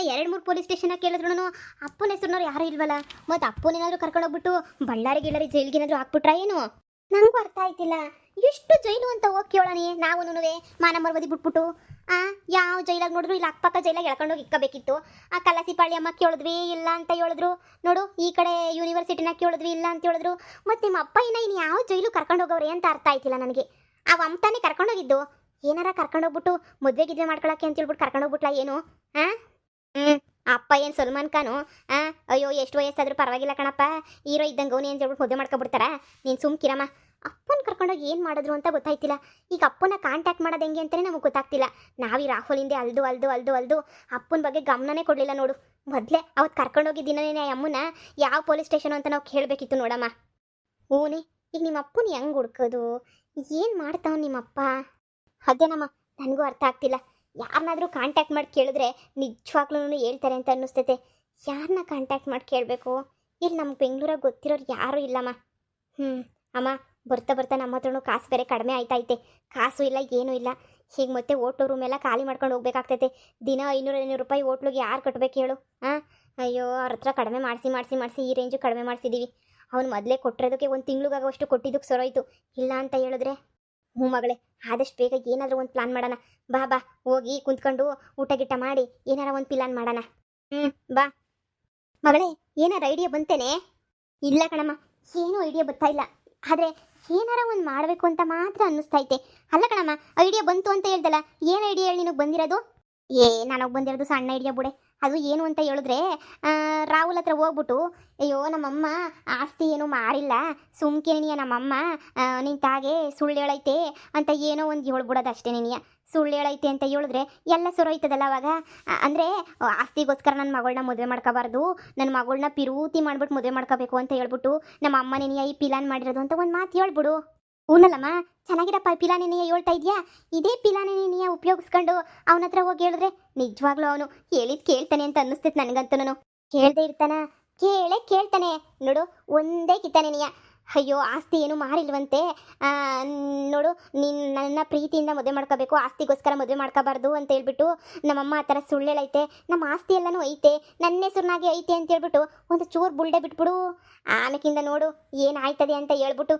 2-3 police station ಕೇಳಿದ್ರು ಅಪ್ಪನ ಹೆಸರಿನವ್ರು ಯಾರು ಇಲ್ವಲ್ಲ. ಮತ್ತು ಅಪ್ಪನೇನಾದ್ರೂ ಕರ್ಕೊಂಡೋಗ್ಬಿಟ್ಟು ಬಳ್ಳಾರಿ ಗಿಳ್ಳಾರಿ ಜೈಲ್ಗೇನಾದ್ರೂ ಹಾಕ್ಬಿಟ್ರಾ ಏನು? ನಂಗೂ ಅರ್ಥ ಆಯ್ತಿಲ್ಲ. ಎಷ್ಟು ಜೈಲು ಅಂತ ಹೋಗಿ ಕೇಳೋಣ ನಾವುನುವೆ ಮಾನ ಮರ್ವದಿ ಬಿಟ್ಬಿಟ್ಟು. ಯಾವ ಜೈಲಾಗ ನೋಡಿದ್ರು ಇಲ್ಲಿ ಅಕ್ಕಪಕ್ಕ ಜೈಲಾಗ ಎಳ್ಕೊಂಡೋಗಿ ಇಕ್ಕಬೇಕಿತ್ತು. ಆ ಕಲಸಿಪಾಳ್ಯ ಅಮ್ಮ ಕೇಳಿದ್ವಿ ಇಲ್ಲ ಅಂತ ಹೇಳಿದ್ರು. ನೋಡು ಈ ಕಡೆ ಯೂನಿವರ್ಸಿಟಿನ ಕೇಳಿದ್ವಿ ಇಲ್ಲ ಅಂತ ಹೇಳಿದ್ರು. ಮತ್ತು ನಿಮ್ಮ ಅಪ್ಪ ಇನ್ನು ಯಾವ ಜೈಲು ಕರ್ಕೊಂಡೋಗವ್ರೆ ಅಂತ ಅರ್ಥ ಆಯ್ತಿಲ್ಲ ನನಗೆ. ಆ ಅಮ್ಮತಾನೆ ಕರ್ಕೊಂಡೋಗಿದ್ದು. ಏನಾರ ಕರ್ಕೊಂಡೋಗ್ಬಿಟ್ಟು ಮದುವೆ ಗಿದ್ವೆ ಮಾಡ್ಕೊಳಕ್ಕೆ ಅಂತ ಹೇಳ್ಬಿಟ್ಟು ಕರ್ಕೊಂಡೋಗ್ಬಿಟ್ಲಾ ಏನು? ಅಪ್ಪ ಏನು ಸಲ್ಮಾನ್ ಖಾನು? ಅಯ್ಯೋ ಎಷ್ಟು ವಯಸ್ಸಾದ್ರೂ ಪರವಾಗಿಲ್ಲ ಕಣಪ್ಪ, ಹೀರೋ ಇದ್ದಂಗೆ ಅವನು ಏನು ಹೇಳ್ಬಿಟ್ಟು ಮದುವೆ ಮಾಡ್ಕೊಬಿಡ್ತಾರ. ನೀನು ಸುಮ್ಕಿರಮ್ಮ. ಅಪ್ಪನ ಕರ್ಕೊಂಡೋಗಿ ಏನು ಮಾಡಿದ್ರು ಅಂತ ಗೊತ್ತಾಯ್ತಿಲ್ಲ. ಈಗ ಅಪ್ಪನ ಕಾಂಟ್ಯಾಕ್ಟ್ ಮಾಡೋದು ಹೆಂಗೆ ಅಂತಲೇ ನಮಗೆ ಗೊತ್ತಾಗ್ತಿಲ್ಲ. ನಾವೀ ರಾಹುಲ್ ಹಿಂದೆ ಅಲ್ದು ಅಪ್ಪನ ಬಗ್ಗೆ ಗಮನನೇ ಕೊಡಲಿಲ್ಲ ನೋಡು. ಮೊದಲೇ ಅವತ್ತು ಕರ್ಕೊಂಡೋಗಿ ದಿನನೇ ಅಮ್ಮನ ಯಾವ ಪೊಲೀಸ್ ಸ್ಟೇಷನು ಅಂತ ನಾವು ಕೇಳಬೇಕಿತ್ತು ನೋಡಮ್ಮ. ಹೂನೇ, ಈಗ ನಿಮ್ಮ ಅಪ್ಪನ ಹೆಂಗೆ ಹುಡ್ಕೋದು? ಏನು ಮಾಡ್ತಾವ ನಿಮ್ಮಪ್ಪ? ಅದೇನಮ್ಮ ನನಗೂ ಅರ್ಥ ಆಗ್ತಿಲ್ಲ. ಯಾರನ್ನಾದರೂ ಕಾಂಟ್ಯಾಕ್ಟ್ ಮಾಡಿ ಕೇಳಿದ್ರೆ ನಿಜವಾಗ್ಲೂ ಹೇಳ್ತಾರೆ ಅಂತ ಅನ್ನಿಸ್ತೈತೆ. ಯಾರನ್ನ ಕಾಂಟ್ಯಾಕ್ಟ್ ಮಾಡಿ ಕೇಳಬೇಕು? ಇಲ್ಲಿ ನಮ್ಮ ಬೆಂಗಳೂರಾಗ ಗೊತ್ತಿರೋರು ಯಾರೂ ಇಲ್ಲಮ್ಮ. ಅಮ್ಮ ಬರ್ತಾ ನಮ್ಮ ಹತ್ರನೂ ಕಾಸು ಬೇರೆ ಕಡಿಮೆ ಆಯ್ತೈತೆ. ಕಾಸು ಇಲ್ಲ ಏನೂ ಇಲ್ಲ. ಹೀಗೆ ಮತ್ತೆ ಹೋಟ್ಲು ರೂಮೆಲ್ಲ ಖಾಲಿ ಮಾಡ್ಕೊಂಡು ಹೋಗ್ಬೇಕಾಗ್ತೈತೆ. ದಿನ 500 ರೂಪಾಯಿ ಹೋಟ್ಲಿಗೆ ಯಾರು ಕಟ್ಬೇಕು ಹೇಳು? ಅಯ್ಯೋ ಅವ್ರ ಹತ್ರ ಕಡಿಮೆ ಮಾಡಿಸಿ ಈ ರೇಂಜು ಕಡಿಮೆ ಮಾಡಿಸಿದ್ದೀವಿ. ಅವ್ನು ಮೊದಲೇ ಕೊಟ್ಟಿರೋದಕ್ಕೆ 1 ತಿಂಗಳಿಗಾಗುವಷ್ಟು ಕೊಟ್ಟಿದ್ದಕ್ಕೆ ಸರೋಯ್ತು. ಇಲ್ಲ ಅಂತ ಹೇಳಿದ್ರೆ ಮಗಳೇ, ಆದಷ್ಟು ಬೇಗ ಏನಾದರೂ ಒಂದು ಪ್ಲಾನ್ ಮಾಡೋಣ. ಬಾ ಹೋಗಿ ಕುಂತ್ಕೊಂಡು ಊಟ ಗಿಟ್ಟ ಮಾಡಿ ಏನಾರ ಒಂದು ಪ್ಲಾನ್ ಮಾಡೋಣ. ಬಾ ಮಗಳೇ, ಏನಾರ ಐಡಿಯಾ ಬಂತೇನೆ? ಇಲ್ಲ ಕಣಮ್ಮ, ಏನೂ ಐಡಿಯಾ ಬರ್ತಾ ಇಲ್ಲ. ಆದರೆ ಏನಾರ ಒಂದು ಮಾಡಬೇಕು ಅಂತ ಮಾತ್ರ ಅನ್ನಿಸ್ತೈತೆ. ಅಲ್ಲ ಕಣಮ್ಮ, ಐಡಿಯಾ ಬಂತು ಅಂತ ಹೇಳ್ದಲ್ಲ, ಏನು ಐಡಿಯಾ ಹೇಳಿ ನಿನಗೆ ಬಂದಿರೋದು? ನನಗೆ ಬಂದಿರೋದು ಸಣ್ಣ ಐಡಿಯಾ ಬಿಡೆ. ಅದು ಏನು ಅಂತ ಹೇಳಿದ್ರೆ, ರಾಹುಲ್ ಹತ್ರ ಹೋಗ್ಬಿಟ್ಟು, ಅಯ್ಯೋ ನಮ್ಮಮ್ಮ ಆಸ್ತಿ ಏನೂ ಮಾರಿಲ್ಲ, ಸುಮ್ಕೇನಿಯ ನಮ್ಮಮ್ಮ ನಿನ್ನ ತಾಗೆ ಸುಳ್ಳು ಹೇಳೈತೆ ಅಂತ ಏನೋ ಒಂದು ಹೇಳ್ಬಿಡೋದು ಅಷ್ಟೇ. ನಿನಿಯ ಸುಳ್ಳು ಹೇಳೈತೆ ಅಂತ ಹೇಳಿದ್ರೆ ಎಲ್ಲ ಸುರೋಯ್ತದಲ್ಲ ಅವಾಗ. ಅಂದರೆ ಆಸ್ತಿಗೋಸ್ಕರ ನನ್ನ ಮಗಳನ್ನ ಮದುವೆ ಮಾಡ್ಕೋಬಾರ್ದು, ನನ್ನ ಮಗಳನ್ನ ಪಿರೂತಿ ಮಾಡ್ಬಿಟ್ಟು ಮದುವೆ ಮಾಡ್ಕೋಬೇಕು ಅಂತ ಹೇಳ್ಬಿಟ್ಟು ನಮ್ಮ ಅಮ್ಮ ನಿನಿಯ ಈ ಪಿಲಾನ್ ಮಾಡಿರೋದು ಅಂತ ಒಂದು ಮಾತು ಹೇಳ್ಬಿಡು. ಹೂನಲ್ಲಮ್ಮ, ಚೆನ್ನಾಗಿರಪ್ಪ. ಪಿಲಾನಿನಿಯ ಹೇಳ್ತಾ ಇದೆಯಾ? ಇದೇ ಪಿಲಾನಿನಿಯ ಉಪಯೋಗಿಸ್ಕೊಂಡು ಅವನ ಹತ್ರ ಹೋಗಿ ಹೇಳಿದ್ರೆ ನಿಜವಾಗ್ಲೂ ಅವನು ಹೇಳಿದ್ ಕೇಳ್ತಾನೆ ಅಂತ ಅನ್ನಿಸ್ತೈತೆ ನನಗಂತೂ. ಕೇಳದೆ ಇರ್ತಾನ? ಕೇಳ್ತಾನೆ ನೋಡು. ಒಂದೇ ಕಿತ್ತಾನಿನಿಯ, ಅಯ್ಯೋ ಆಸ್ತಿ ಏನು ಮಾರಿಲ್ವಂತೆ, ನೋಡು ನೀನು ನನ್ನ ಪ್ರೀತಿಯಿಂದ ಮದುವೆ ಮಾಡ್ಕೋಬೇಕು, ಆಸ್ತಿಗೋಸ್ಕರ ಮದುವೆ ಮಾಡ್ಕೋಬಾರ್ದು ಅಂತ ಹೇಳ್ಬಿಟ್ಟು ನಮ್ಮಮ್ಮ ಆ ಥರ ಸುಳ್ಳು ಹೇಳೈತೆ. ನಮ್ಮ ಆಸ್ತಿ ಎಲ್ಲನೂ ಐತೆ, ನನ್ನ ಹೆಸರಿನಾಗೆ ಐತೆ ಅಂತ ಹೇಳ್ಬಿಟ್ಟು ಒಂದು ಚೂರು ಬುಲ್ಡೆ ಬಿಟ್ಬಿಡು. ಆಮೇಕಿಂದ ನೋಡು ಏನಾಯ್ತದೆ ಅಂತ ಹೇಳ್ಬಿಟ್ಟು.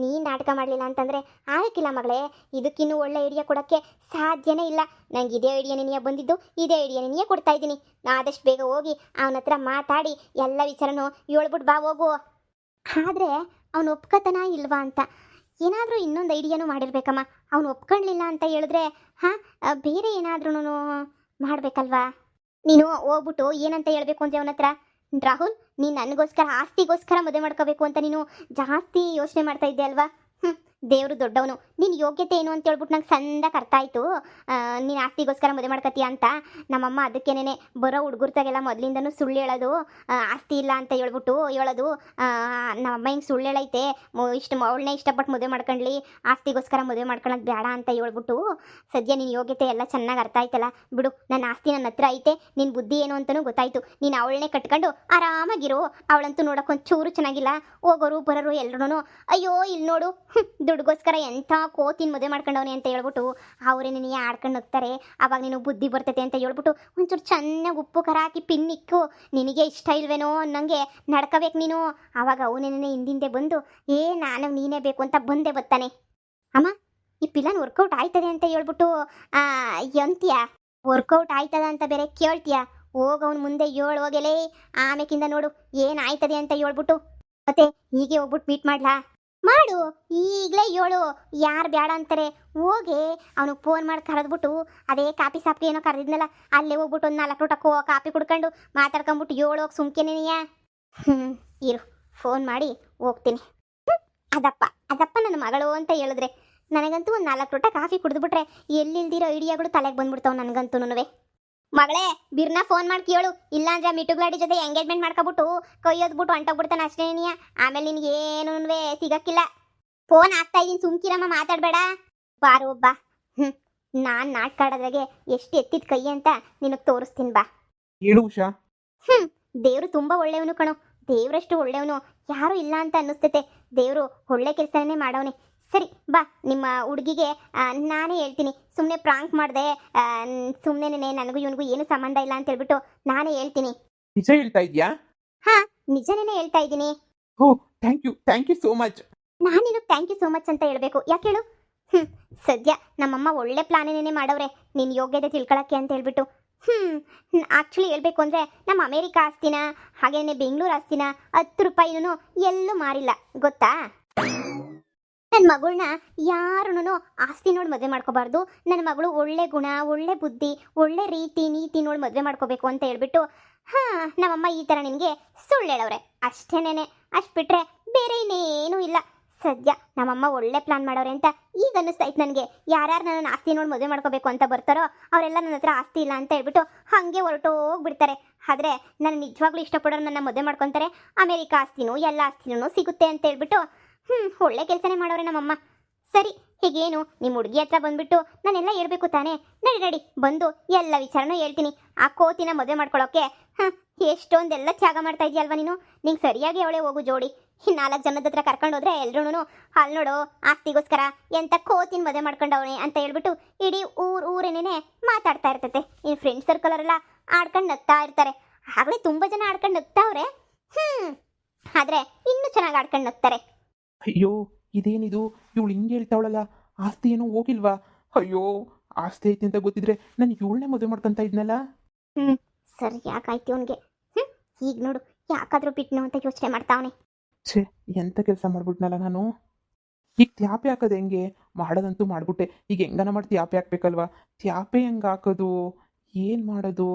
ನೀನು ನಾಟಕ ಮಾಡಲಿಲ್ಲ ಅಂತಂದರೆ ಆಗಕ್ಕಿಲ್ಲ ಮಗಳೇ. ಇದಕ್ಕಿನ್ನೂ ಒಳ್ಳೆ ಐಡಿಯಾ ಕೊಡೋಕ್ಕೆ ಸಾಧ್ಯನೇ ಇಲ್ಲ. ನಂಗೆ ಇದೇ ಐಡಿಯಾ ನಿನಿಯ ಬಂದಿದ್ದು, ಇದೇ ಐಡಿಯಾ ನಿನಿಯೇ ಕೊಡ್ತಾ ಇದ್ದೀನಿ. ಆದಷ್ಟು ಬೇಗ ಹೋಗಿ ಅವನ ಹತ್ರ ಮಾತಾಡಿ ಎಲ್ಲ ವಿಚಾರನೂ ಹೇಳ್ಬಿಟ್ಟು ಬಾ ಹೋಗು. ಆದರೆ ಅವನು ಒಪ್ಕೋತಾನ ಇಲ್ವಾ ಅಂತ ಏನಾದರೂ ಇನ್ನೊಂದು ಐಡಿಯಾನೂ ಮಾಡಿರ್ಬೇಕಮ್ಮ. ಅವನು ಒಪ್ಕೊಳ್ಳಿಲ್ಲ ಅಂತ ಹೇಳಿದ್ರೆ ಬೇರೆ ಏನಾದ್ರೂ ಮಾಡಬೇಕಲ್ವಾ? ನೀನು ಹೋಗ್ಬಿಟ್ಟು ಏನಂತ ಹೇಳ್ಬೇಕು ಅಂದರೆ ಅವನ ಹತ್ರ, ರಾಹುಲ್ ನೀನು ನನಗೋಸ್ಕರ ಆಸ್ತಿಗೋಸ್ಕರ ಮದುವೆ ಮಾಡ್ಕೋಬೇಕು ಅಂತ ನೀನು ಜಾಸ್ತಿ ಯೋಚನೆ ಮಾಡ್ತಾ ಇದ್ದೆ ಅಲ್ವಾ? ದೇವರು ದೊಡ್ಡವನು, ನಿನ್ನ ಯೋಗ್ಯತೆ ಏನು ಅಂತ ಹೇಳ್ಬಿಟ್ಟು ನಂಗೆ ಸಂದಾಗಿ ಅರ್ಥ ಆಯಿತು. ನೀನು ಆಸ್ತಿಗೋಸ್ಕರ ಮದುವೆ ಮಾಡ್ಕೊತೀಯ ಅಂತ. ನಮ್ಮಮ್ಮ ಅದಕ್ಕೇನೆ ಬರೋ ಹುಡುಗರ್ತಾಗೆಲ್ಲ ಮೊದಲಿಂದನೂ ಸುಳ್ಳು ಹೇಳೋದು, ಆಸ್ತಿ ಇಲ್ಲ ಅಂತ ಹೇಳ್ಬಿಟ್ಟು ಹೇಳೋದು. ನಮ್ಮಮ್ಮ ಹಿಂಗೆ ಸುಳ್ಳು ಹೇಳೈತೆ, ಅವಳನ್ನೇ ಇಷ್ಟಪಟ್ಟು ಮದುವೆ ಮಾಡ್ಕೊಂಡ್ಲಿ, ಆಸ್ತಿಗೋಸ್ಕರ ಮದುವೆ ಮಾಡ್ಕೊಳ್ಳೋದು ಬೇಡ ಅಂತ ಹೇಳ್ಬಿಟ್ಟು. ಸದ್ಯ ನಿನ್ನ ಯೋಗ್ಯತೆ ಎಲ್ಲ ಚೆನ್ನಾಗಿ ಅರ್ಥ ಆಯ್ತಲ್ಲ ಬಿಡು. ನನ್ನ ಆಸ್ತಿ ನನ್ನ ಹತ್ರ ಐತೆ, ನಿನ್ನ ಬುದ್ಧಿ ಏನು ಅಂತಲೂ ಗೊತ್ತಾಯಿತು. ನೀನು ಅವಳನ್ನೇ ಕಟ್ಕೊಂಡು ಆರಾಮಾಗಿರು. ಅವಳಂತೂ ನೋಡೋಕೆ ಚೂರು ಚೆನ್ನಾಗಿಲ್ಲ, ಹೋಗೋರು ಬರೋರು ಎಲ್ರೂ ಅಯ್ಯೋ ಇಲ್ಲಿ ನೋಡು ದುಡ್ಗೋಸ್ಕರ ಎಂಥ ಕೋತಿನ ಮದುವೆ ಮಾಡ್ಕೊಂಡವನಿ ಅಂತ ಹೇಳ್ಬಿಟ್ಟು ಅವರೇ ನಿನಗೆ ಆಡ್ಕೊಂಡು ಹೋಗ್ತಾರೆ. ಆವಾಗ ನೀನು ಬುದ್ಧಿ ಬರ್ತೈತೆ ಅಂತ ಹೇಳ್ಬಿಟ್ಟು ಒಂಚೂರು ಚೆನ್ನಾಗಿ ಉಪ್ಪು ಖಾರ ಹಾಕಿ ಪಿನ್ನಿಕ್ಕು. ನಿನಗೆ ಇಷ್ಟ ಇಲ್ವೇನೋ ಅನ್ನಂಗೆ ನಡ್ಕೋಬೇಕು ನೀನು. ಆವಾಗ ಅವನೇನೇ ಹಿಂದಿಂದೆ ಬಂದು ನಾನು ನೀನೇ ಬೇಕು ಅಂತ ಬಂದೇ ಬರ್ತಾನೆ. ಅಮ್ಮ ಈ ಪಿಲಾನ್ ವರ್ಕೌಟ್ ಆಯ್ತದೆ ಅಂತ ಹೇಳ್ಬಿಟ್ಟು ಎಂತೀಯ? ವರ್ಕೌಟ್ ಆಯ್ತದ ಅಂತ ಬೇರೆ ಕೇಳ್ತೀಯ? ಹೋಗವನು ಮುಂದೆ ಹೇಳು ಹೋಗಲೇ. ಆಮೇಕಿಂದ ನೋಡು ಏನಾಯ್ತದೆ ಅಂತ ಹೇಳ್ಬಿಟ್ಟು ಮತ್ತೆ ಹೀಗೆ ಹೋಗ್ಬಿಟ್ಟು ಮೀಟ್ ಮಾಡ್ಲಾ? ಮಾಡು, ಈಗಲೇ ಹೇಳು. ಯಾರು ಬೇಡ ಅಂತಾರೆ? ಹೋಗಿ ಅವನಿಗೆ ಫೋನ್ ಮಾಡಿ ಕರೆದ್ಬಿಟ್ಟು ಅದೇ ಕಾಪಿ ಸಾಪಿಗೆ ಏನೋ ಕರೆದಿದ್ನಲ್ಲ ಅಲ್ಲೇ ಹೋಗ್ಬಿಟ್ಟು ಒಂದು 4 ಲೋಟ ಕಾಪಿ ಕುಡ್ಕೊಂಡು ಮಾತಾಡ್ಕೊಂಬಿಟ್ಟು ಹೇಳೋಗಿ ಸುಮ್ಕೇನೇನಿಯ? ಇರು ಫೋನ್ ಮಾಡಿ ಹೋಗ್ತೀನಿ. ಅದಪ್ಪ ನನ್ನ ಮಗಳು ಅಂತ ಹೇಳಿದ್ರೆ ನನಗಂತೂ ಒಂದು 4 ಲೋಟ ಕಾಫಿ ಕುಡಿದ್ಬಿಟ್ರೆ ಎಲ್ಲಿಲ್ದಿರೋ ಐಡಿಯಾಗಳು ತಲೆಗೆ ಬಂದ್ಬಿಡ್ತಾವೆ ನನಗಂತೂ. ಮಗಳೇ ಬಿರ್ನ ಫೋನ್ ಮಾಡಿ ಕೇಳು, ಇಲ್ಲಾಂದ್ರೆ ಮಿಟುಗ್ಲಾಡಿ ಜೊತೆ ಎಂಗೇಜ್ಮೆಂಟ್ ಮಾಡ್ಕೊಬಿಟ್ಟು ಕೊಯ್ಯೋದ್ಬಿಟ್ಟು ಅಂಟೋಗ್ಬಿಡ್ತಾನೆ ಅಷ್ಟೇನಿಯ. ಆಮೇಲೆ ನಿನಗೆ ಏನೂ ಸಿಗಕ್ಕಿಲ್ಲ. ಫೋನ್ ಆಗ್ತಾ ಇದ್ದೀನಿ, ಸುಮ್ಕಿರಮ್ಮ, ಮಾತಾಡಬೇಡ. ಬಾರು ಬಾ. ನಾನು ನಾಟಕ ಆಡೋದ್ರಾಗೆ ಎಷ್ಟು ಎತ್ತಿದ ಕೈ ಅಂತ ನಿನಗೆ ತೋರಿಸ್ತೀನಿ ಬಾ. ಹೇಳು ಉಷಾ. ದೇವರು ತುಂಬ ಒಳ್ಳೆಯವನು ಕಣೋ. ದೇವರಷ್ಟು ಒಳ್ಳೆಯವನು ಯಾರೂ ಇಲ್ಲ ಅಂತ ಅನ್ನಿಸ್ತೈತೆ. ದೇವರು ಒಳ್ಳೆ ಕೆಲಸನೇ ಮಾಡವನೆ. ಸರಿ ಬಾ, ನಿಮ್ಮ ಹುಡುಗಿಗೆ ನಾನೇ ಹೇಳ್ತೀನಿ. ಸುಮ್ಮನೆ ಪ್ರಾಂಕ್ ಮಾಡಿದೆ, ಸುಮ್ಮನೆ ನನಗೂ ಇವನಿಗೂ ಏನು ಸಂಬಂಧ ಇಲ್ಲ ಅಂತ ಹೇಳ್ಬಿಟ್ಟು ನಾನೇ ಹೇಳ್ತೀನಿ. ನಿಜ ಹೇಳ್ತಾ ಇದೆಯಾ? ಹಾ, ನಿಜನೇ ಹೇಳ್ತಾ ಇದ್ದೀನಿ. ಓ, ಥ್ಯಾಂಕ್ ಯು ಸೋ ಮಚ್. ನಾನು ನಿನಗೆ ಥ್ಯಾಂಕ್ ಯು ಸೋ ಮಚ್ ಅಂತ ಹೇಳಬೇಕು, ಯಾಕೆ ಹೇಳು? ಹ್ಞೂ, ಸದ್ಯ ನಮ್ಮಮ್ಮ ಒಳ್ಳೆ ಪ್ಲಾನೇನೇ ಮಾಡವ್ರೆ ನಿನ್ನ ಯೋಗ್ಯತೆ ತಿಳ್ಕೊಳಕ್ಕೆ ಅಂತ ಹೇಳ್ಬಿಟ್ಟು. ಆ್ಯಕ್ಚುಲಿ ಹೇಳ್ಬೇಕು ಅಂದರೆ ನಮ್ಮ ಅಮೇರಿಕಾ ಆಸ್ತಿನ ಹಾಗೇನೆ ಬೆಂಗಳೂರು ಆಸ್ತಿನ 10 ರೂಪಾಯಿನೂ ಎಲ್ಲೂ ಮಾರಿಲ್ಲ, ಗೊತ್ತಾ? ನನ್ನ ಮಗಳನ್ನ ಯಾರೂ ಆಸ್ತಿ ನೋಡಿ ಮದುವೆ ಮಾಡ್ಕೋಬಾರ್ದು, ನನ್ನ ಮಗಳು ಒಳ್ಳೆ ಗುಣ, ಒಳ್ಳೆ ಬುದ್ಧಿ, ಒಳ್ಳೆ ರೀತಿ ನೀತಿ ನೋಡಿ ಮದುವೆ ಮಾಡ್ಕೋಬೇಕು ಅಂತ ಹೇಳ್ಬಿಟ್ಟು ನಮ್ಮಮ್ಮ ಈ ಥರ ನಿನಗೆ ಸುಳ್ಳು ಹೇಳವ್ರೆ ಅಷ್ಟೇನೇನೆ. ಅಷ್ಟು ಬಿಟ್ಟರೆ ಬೇರೆ ಇನ್ನೇನೂ ಇಲ್ಲ. ಸದ್ಯ ನಮ್ಮಮ್ಮ ಒಳ್ಳೆ ಪ್ಲಾನ್ ಮಾಡವ್ರೆ ಅಂತ ಈಗ ಅನ್ನಿಸ್ತೈತೆ ನನಗೆ. ಯಾರ್ಯಾರು ನನ್ನ ಆಸ್ತಿ ನೋಡಿ ಮದುವೆ ಮಾಡ್ಕೋಬೇಕು ಅಂತ ಬರ್ತಾರೋ ಅವರೆಲ್ಲ ನನ್ನ ಹತ್ರ ಆಸ್ತಿ ಇಲ್ಲ ಅಂತ ಹೇಳ್ಬಿಟ್ಟು ಹಾಗೆ ಹೊರಟೋಗ್ಬಿಡ್ತಾರೆ. ಆದರೆ ನಾನು ನಿಜವಾಗ್ಲೂ ಇಷ್ಟಪಡೋರು ನನ್ನ ಮದುವೆ ಮಾಡ್ಕೊತಾರೆ, ಅಮೇರಿಕಾ ಆಸ್ತಿನೂ ಎಲ್ಲ ಆಸ್ತಿನೂ ಸಿಗುತ್ತೆ ಅಂತ ಹೇಳ್ಬಿಟ್ಟು ಒಳ್ಳೆ ಕೆಲಸನೇ ಮಾಡೋರೆ ನಮ್ಮಮ್ಮ. ಸರಿ, ಹೀಗೇನು ನಿಮ್ಮ ಹುಡುಗಿ ಹತ್ರ ಬಂದ್ಬಿಟ್ಟು ನಾನೆಲ್ಲ ಹೇಳ್ಬೇಕು ತಾನೇ? ನಡಿ ಬಂದು ಎಲ್ಲ ವಿಚಾರನೂ ಹೇಳ್ತೀನಿ. ಆ ಕೋತಿನ ಮದುವೆ ಮಾಡ್ಕೊಳ್ಳೋಕೆ ಎಷ್ಟೊಂದೆಲ್ಲ ತ್ಯಾಗ ಮಾಡ್ತಾ ಇದೆಯಲ್ವ ನೀನು. ನಿಂಗೆ ಸರಿಯಾಗಿ ಅವಳೇ ಹೋಗು ಜೋಡಿ. 4 ಜನದ ಹತ್ರ ಕರ್ಕೊಂಡು ಹೋದ್ರೆ ಎಲ್ರೂ ಅಲ್ಲಿ ನೋಡು ಆಸ್ತಿಗೋಸ್ಕರ ಎಂಥ ಕೋತಿನ ಮದುವೆ ಮಾಡ್ಕೊಂಡವನೇ ಅಂತ ಹೇಳ್ಬಿಟ್ಟು ಇಡೀ ಊರೇನೇ ಮಾತಾಡ್ತಾ ಇರ್ತೈತೆ. ಇನ್ನು ಫ್ರೆಂಡ್ ಸರ್ಕಲರೆಲ್ಲ ಆಡ್ಕೊಂಡು ನಗ್ತಾ ಇರ್ತಾರೆ. ಆಗಲೇ ತುಂಬ ಜನ ಆಡ್ಕೊಂಡು ನಗ್ತಾವ್ರೆ, ಆದರೆ ಇನ್ನೂ ಚೆನ್ನಾಗಿ ಆಡ್ಕೊಂಡು ನಗ್ತಾರೆ. ಅಯ್ಯೋ, ಇದೇನಿದು? ಇವಳು ಹಿಂಗೆ ಹೇಳ್ತಾವಳಲ್ಲ, ಆಸ್ತಿ ಏನೂ ಹೋಗಿಲ್ವಾ? ಅಯ್ಯೋ, ಆಸ್ತಿ ಐತಿ ಅಂತ ಗೊತ್ತಿದ್ರೆ ನಾನು ಇವಳನ್ನೇ ಮದುವೆ ಮಾಡ್ಕೊಂತ ಇದ್ನಲ್ಲ. ಸರಿ, ಯಾಕಾಯ್ತು ಅವನಿಗೆ? ಈಗ ನೋಡು, ಯಾಕಾದ್ರೂ ಬಿಟ್ನು ಅಂತ ಯೋಚನೆ ಮಾಡ್ತಾವನೆ. ಛೇ, ಎಂಥ ಕೆಲಸ ಮಾಡ್ಬಿಟ್ನಲ್ಲ ನಾನು. ಈಗ ತ್ಯಾಪೆ ಹಾಕೋದು ಹೆಂಗೆ? ಮಾಡೋದಂತೂ ಮಾಡ್ಬಿಟ್ಟೆ. ಈಗ ಹೆಂಗನ ಮಾಡಿ ತ್ಯಾಪೆ ಹಾಕ್ಬೇಕಲ್ವಾ? ತ್ಯಾಪೆ ಹೆಂಗೆ ಹಾಕೋದು? ಏನು ಮಾಡೋದು?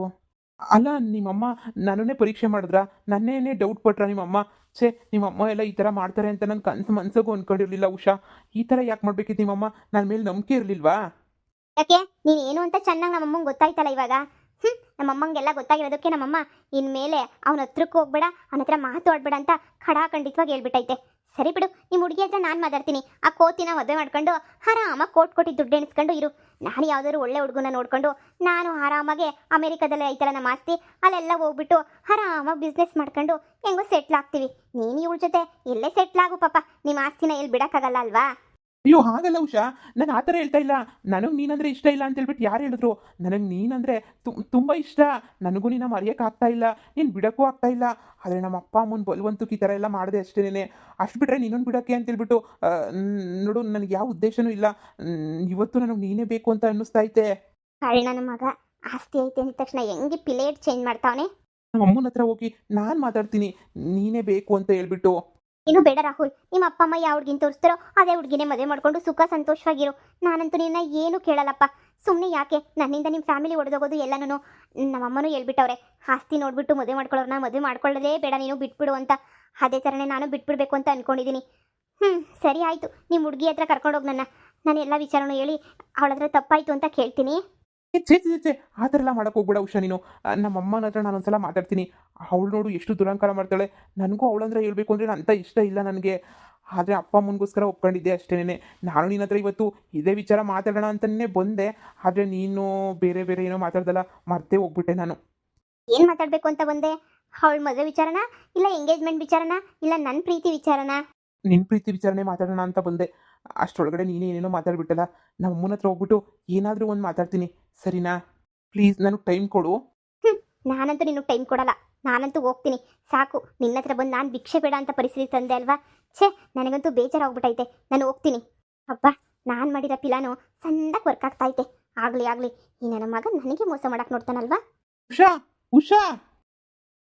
ಅಲ್ಲ, ನಿಮ್ಮಮ್ಮ ನನ್ನನ್ನೇ ಪರೀಕ್ಷೆ ಮಾಡಿದ್ರಾ? ನನ್ನೇನೇ ಡೌಟ್ ಪಟ್ರಾ ನಿಮ್ಮಮ್ಮ? ಛೇ, ನಿಮ್ಮಮ್ಮ ಎಲ್ಲ ಈ ಥರ ಮಾಡ್ತಾರೆ ಅಂತ ನನ್ನ ಮನ್ಸಿಗೂ ಅಂದ್ಕೊಂಡಿರಲಿಲ್ಲ ಉಷಾ. ಈ ಥರ ಯಾಕೆ ಮಾಡ್ಬೇಕಿತ್ತು ನಿಮ್ಮಮ್ಮ? ನನ್ನ ಮೇಲೆ ನಂಬಿಕೆ ಇರಲಿಲ್ವಾ? ಯಾಕೆ ನೀನು ಏನು ಅಂತ ಚೆನ್ನಾಗಿ ನಮ್ಮಮ್ಮಂಗೆ ಗೊತ್ತಾಯ್ತಲ್ಲ ಇವಾಗ. ನಮ್ಮಮ್ಮಂಗೆಲ್ಲ ಗೊತ್ತಾಗಿರೋದಕ್ಕೆ ನಮ್ಮಮ್ಮ ಇನ್ಮೇಲೆ ಅವನ ಹತ್ರಕ್ಕೆ ಹೋಗ್ಬೇಡ, ಅವನ ಹತ್ರ ಮಾತಾಡ್ಬೇಡ ಅಂತ ಖಡಾಖಂಡಿತವಾಗಿ ಹೇಳ್ಬಿಟ್ಟೈತೆ. ಸರಿ ಬಿಡು, ನಿಮ್ಮ ಹುಡುಗಿ ಹತ್ರ ನಾನು ಮಾತಾಡ್ತೀನಿ. ಆ ಕೋತಿನ ಮದುವೆ ಮಾಡ್ಕೊಂಡು ಆರಾಮಾಗಿ ಕೋಟಿ ದುಡ್ಡು ಎಣಿಸ್ಕೊಂಡು ಇರು. ನಾನು ಯಾವುದಾದ್ರು ಒಳ್ಳೆ ಹುಡುಗನ ನೋಡ್ಕೊಂಡು ನಾನು ಆರಾಮಾಗೆ ಅಮೇರಿಕಾದಲ್ಲೇ ಐತಲ್ಲ ನಮ್ಮ ಆಸ್ತಿ, ಅಲ್ಲೆಲ್ಲ ಹೋಗ್ಬಿಟ್ಟು ಆರಾಮಾಗಿ ಬಿಸ್ನೆಸ್ ಮಾಡ್ಕೊಂಡು ಹೆಂಗೋ ಸೆಟ್ಲ್ ಆಗ್ತೀವಿ. ನೀನು ಇವಳ ಜೊತೆ ಎಲ್ಲೇ ಸೆಟ್ಲ್ ಆಗು ಪಾಪ, ನಿಮ್ಮ ಆಸ್ತಿನ ಎಲ್ಲಿ ಬಿಡೋಕ್ಕಾಗಲ್ಲ ಅಲ್ವಾ? ಅಯ್ಯೋ, ಹಾಗಲ್ಲ ಉಷಾ, ನಾನು ಆ ಥರ ಹೇಳ್ತಾ ಇಲ್ಲ. ನನಗೆ ನೀನಂದರೆ ಇಷ್ಟ ಇಲ್ಲ ಅಂತ ಹೇಳ್ಬಿಟ್ಟು ಯಾರು ಹೇಳಿದ್ರು? ನನಗೆ ನೀನಂದರೆ ತುಂಬ ಇಷ್ಟ. ನನಗೂ ನೀನು ಮರೆಯೋಕೆ ಆಗ್ತಾ ಇಲ್ಲ, ನೀನು ಬಿಡೋಕ್ಕೂ ಆಗ್ತಾ ಇಲ್ಲ. ಆದರೆ ನಮ್ಮ ಅಪ್ಪ ಅಮ್ಮನ ಬಲವಂತಕ್ಕೆ ಈ ಥರ ಎಲ್ಲ ಮಾಡಿದೆ ಅಷ್ಟೇನೆ. ಅಷ್ಟು ಬಿಟ್ಟರೆ ನೀನೊಂದು ಬಿಡೋಕ್ಕೆ ಅಂತ ಹೇಳ್ಬಿಟ್ಟು ನೋಡು, ನನಗೆ ಯಾವ ಉದ್ದೇಶನೂ ಇಲ್ಲ. ಇವತ್ತು ನನಗೆ ನೀನೇ ಬೇಕು ಅಂತ ಅನ್ನಿಸ್ತೈತೆ. ಕಾಳಿ ನನ್ನ ಮಗ ಆಸ್ತಿ ಐತೆ ಅಂದ ತಕ್ಷಣ ಹೆಂಗೆ ಪ್ಲೇಟ್ ಚೇಂಜ್ ಮಾಡ್ತಾವನೆ. ನಮ್ಮ ಅಮ್ಮನ ಹತ್ರ ಹೋಗಿ ನಾನು ಮಾತಾಡ್ತೀನಿ, ನೀನೇ ಬೇಕು ಅಂತ ಹೇಳ್ಬಿಟ್ಟು. ಇನ್ನು ಬೇಡ ರಾಹುಲ್, ನಿಮ್ಮ ಅಪ್ಪ ಅಮ್ಮ ಯಾವ ಹುಡುಗಿನ ತೋರಿಸ್ತಾರೋ ಅದೇ ಹುಡುಗಿನೇ ಮದುವೆ ಮಾಡ್ಕೊಂಡು ಸುಖ ಸಂತೋಷವಾಗಿರು. ನಾನಂತೂ ನಿನ್ನ ಏನು ಕೇಳಲ್ಲಪ್ಪ. ಸುಮ್ಮನೆ ಯಾಕೆ ನನ್ನಿಂದ ನಿಮ್ಮ ಫ್ಯಾಮಿಲಿ ಒಡೆದೋಗೋದು ಎಲ್ಲನೂ. ನಮ್ಮಮ್ಮನೂ ಹೇಳ್ಬಿಟ್ಟವ್ರೆ, ಆಸ್ತಿ ನೋಡ್ಬಿಟ್ಟು ಮದುವೆ ಮಾಡ್ಕೊಳ್ಳೋರನ್ನ ಮದುವೆ ಮಾಡ್ಕೊಳ್ಳೋದೇ ಬೇಡ, ನೀನು ಬಿಟ್ಬಿಡು ಅಂತ. ಅದೇ ಥರನೇ ನಾನು ಬಿಟ್ಬಿಡ್ಬೇಕು ಅಂತ ಅಂದ್ಕೊಂಡಿದ್ದೀನಿ. ಸರಿ ಆಯಿತು, ನಿಮ್ಮ ಹುಡುಗಿ ಹತ್ರ ಕರ್ಕೊಂಡೋಗಿ ನಾನು ಎಲ್ಲ ವಿಚಾರನೂ ಹೇಳಿ ಅವಳ ಹತ್ರ ತಪ್ಪಾಯಿತು ಅಂತ ಕೇಳ್ತೀನಿ. ಛೇ, ಆ ಥರ ಎಲ್ಲ ಮಾಡೋಕೆ ಹೋಗ್ಬೇಡ ಉಷಾ ನೀನು. ನಮ್ಮ ಅಮ್ಮನ ಹತ್ರ ನಾನೊಂದ್ಸಲ ಮಾತಾಡ್ತೀನಿ. ಅವಳು ನೋಡು ಎಷ್ಟು ದುರಂಕಾರ ಮಾಡ್ತಾಳೆ. ನನಗೂ ಅವಳಂದ್ರೆ ಹೇಳ್ಬೇಕು ಅಂದರೆ ಅಂಥ ಇಷ್ಟ ಇಲ್ಲ ನನಗೆ. ಆದರೆ ಅಪ್ಪ ಅಮ್ಮನಿಗೋಸ್ಕರ ಒಪ್ಕೊಂಡಿದ್ದೆ ಅಷ್ಟೇನೆ. ನಾನು ನಿನ್ನ ಹತ್ರ ಇವತ್ತು ಇದೇ ವಿಚಾರ ಮಾತಾಡೋಣ ಅಂತಲೇ ಬಂದೆ. ಆದರೆ ನೀನು ಬೇರೆ ಏನೋ ಮಾತಾಡ್ದಲ್ಲ, ಮರ್ತೇ ಹೋಗ್ಬಿಟ್ಟೆ ನಾನು. ಏನು ಮಾತಾಡಬೇಕು ಅಂತ ಬಂದೆ? ಅವಳ ಮದುವೆ ವಿಚಾರನ, ಇಲ್ಲ ಎಂಗೇಜ್ಮೆಂಟ್ ವಿಚಾರನ, ಇಲ್ಲ ನನ್ನ ಪ್ರೀತಿ ವಿಚಾರನ? ನಿನ್ನ ಪ್ರೀತಿ ವಿಚಾರನೆ ಮಾತಾಡೋಣ ಅಂತ ಬಂದೆ. ಅಷ್ಟರೊಳಗಡೆ ನೀನೇ ಏನೇನೋ ಮಾತಾಡ್ಬಿಟ್ಟಲ್ಲ. ನಮ್ಮ ಅಮ್ಮನ ಹತ್ರ ಹೋಗ್ಬಿಟ್ಟು ಏನಾದರೂ ಒಂದು ಮಾತಾಡ್ತೀನಿ, ಸರಿನಾ? ಪ್ಲೀಸ್ ನನಗೆ ಟೈಮ್ ಕೊಡು. ನಾನಂತೂ ನಿನಗೆ ಟೈಮ್ ಕೊಡಲ್ಲ. ನಾನಂತೂ ಹೋಗ್ತೀನಿ, ಸಾಕು. ನಿನ್ನ ಹತ್ರ ಬಂದು ನಾನು ಭಿಕ್ಷೆ ಬೇಡ ಅಂತ ಪರಿಸ್ಥಿತಿ ತಂದೆ ಅಲ್ವಾ? ಛೇ, ನನಗಂತೂ ಬೇಜಾರಾಗ್ಬಿಟ್ಟೈತೆ. ನಾನು ಹೋಗ್ತೀನಿ. ಅಬ್ಬಾ, ನಾನು ಮಾಡಿರೋ ಪಿಲಾನು ಸಣ್ಣದಾಗಿ ವರ್ಕ್ ಆಗ್ತಾ ಐತೆ. ಆಗಲಿ ಈ ನನ್ನ ಮಗ ನನಗೆ ಮೋಸ ಮಾಡಕ್ಕೆ ನೋಡ್ತಾನಲ್ವಾ? ಉಷಾ